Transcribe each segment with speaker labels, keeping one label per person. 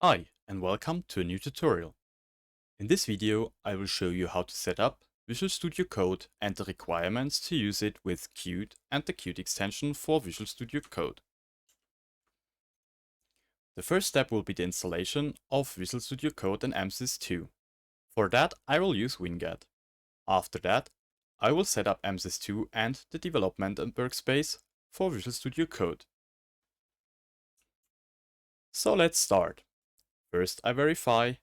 Speaker 1: Hi, and welcome to a new tutorial. In this video, I will show you how to set up Visual Studio Code and the requirements to use it with Qt and the Qt extension for Visual Studio Code. The first step will be the installation of Visual Studio Code and MSYS2. For that, I will use winget. After that, I will set up MSYS2 and the development and workspace for Visual Studio Code. So let's start. First, I verify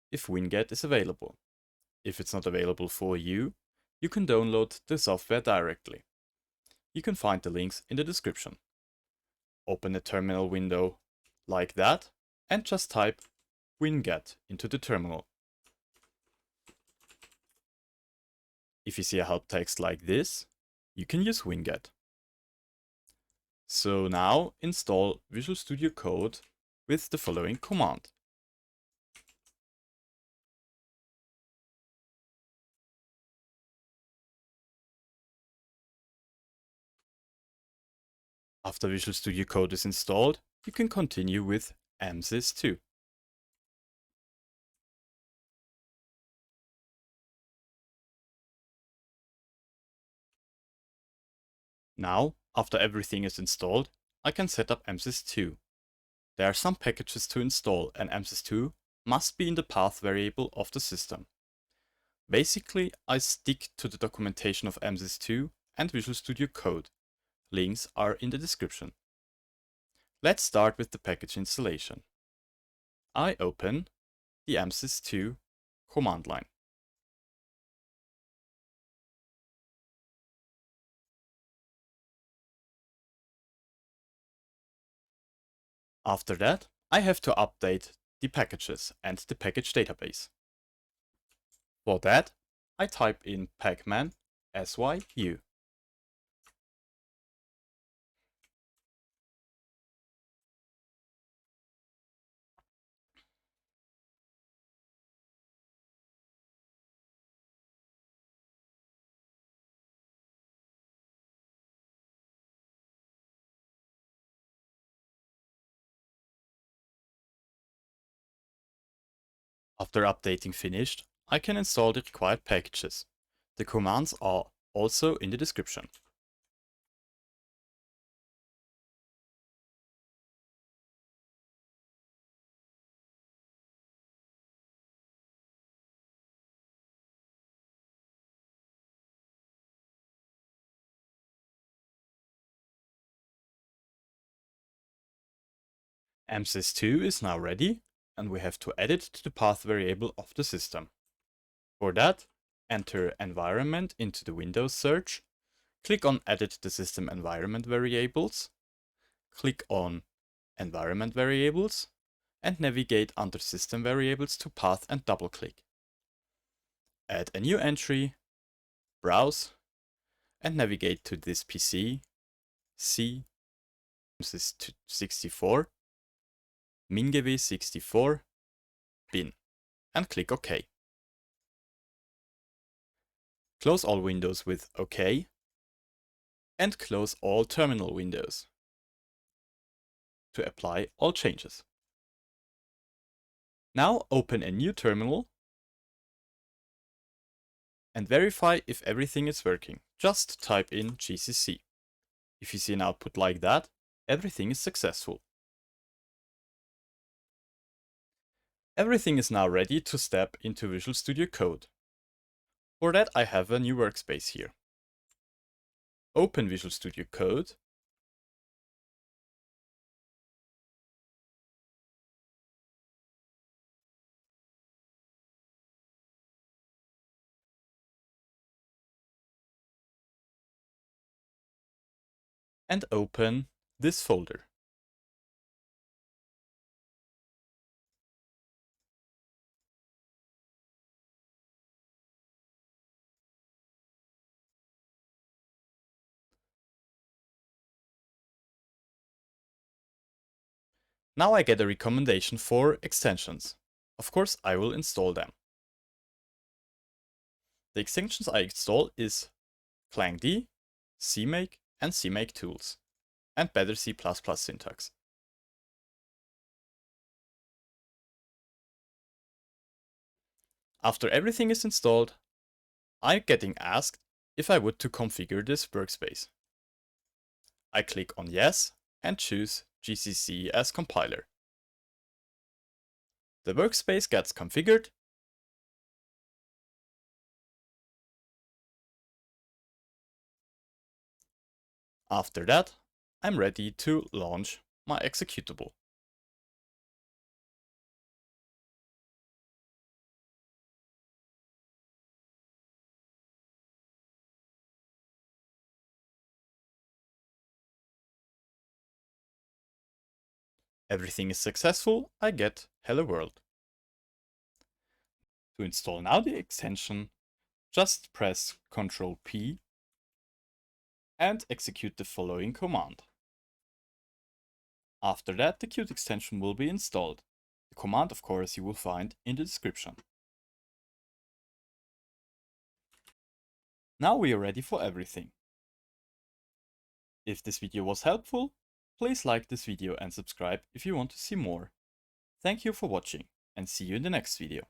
Speaker 1: if winget is available. If it's not available for you, you can download the software directly. You can find the links in the description. Open a terminal window like that and just type winget into the terminal. If you see a help text like this, you can use winget. So now install Visual Studio Code with the following command. After Visual Studio Code is installed, you can continue with MSYS2. Now, after everything is installed, I can set up MSYS2. There are some packages to install, and MSYS2 must be in the path variable of the system. Basically, I stick to the documentation of MSYS2 and Visual Studio Code. Links are in the description. Let's start with the package installation. I open the MSYS2 command line. After that, I have to update the packages and the package database. For that, I type in pacman SYU. After updating finished, I can install the required packages. The commands are also in the description. MSYS2 is now ready, and we have to add it to the path variable of the system. For that, enter environment into the Windows search, click on Edit the System Environment Variables, click on Environment Variables, and navigate under System Variables to Path and double-click. Add a new entry, browse, and navigate to this PC, C, MSYS64, MinGW64, bin, and click OK. Close all windows with OK, and close all terminal windows to apply all changes. Now open a new terminal and verify if everything is working. Just type in GCC. If you see an output like that, everything is successful. Everything is now ready to step into Visual Studio Code. For that, I have a new workspace here. Open Visual Studio Code. And open this folder. Now I get a recommendation for extensions. Of course, I will install them. The extensions I install is ClangD, CMake, and CMake tools, and better C++ syntax. After everything is installed, I'm getting asked if I would to configure this workspace. I click on Yes and choose GCC as compiler. The workspace gets configured. After that, I'm ready to launch my executable. Everything is successful, I get Hello World. To install now the extension, just press CTRL P and execute the following command. After that, the Qt extension will be installed. The command, of course, you will find in the description. Now we are ready for everything. If this video was helpful, please like this video and subscribe if you want to see more. Thank you for watching and see you in the next video.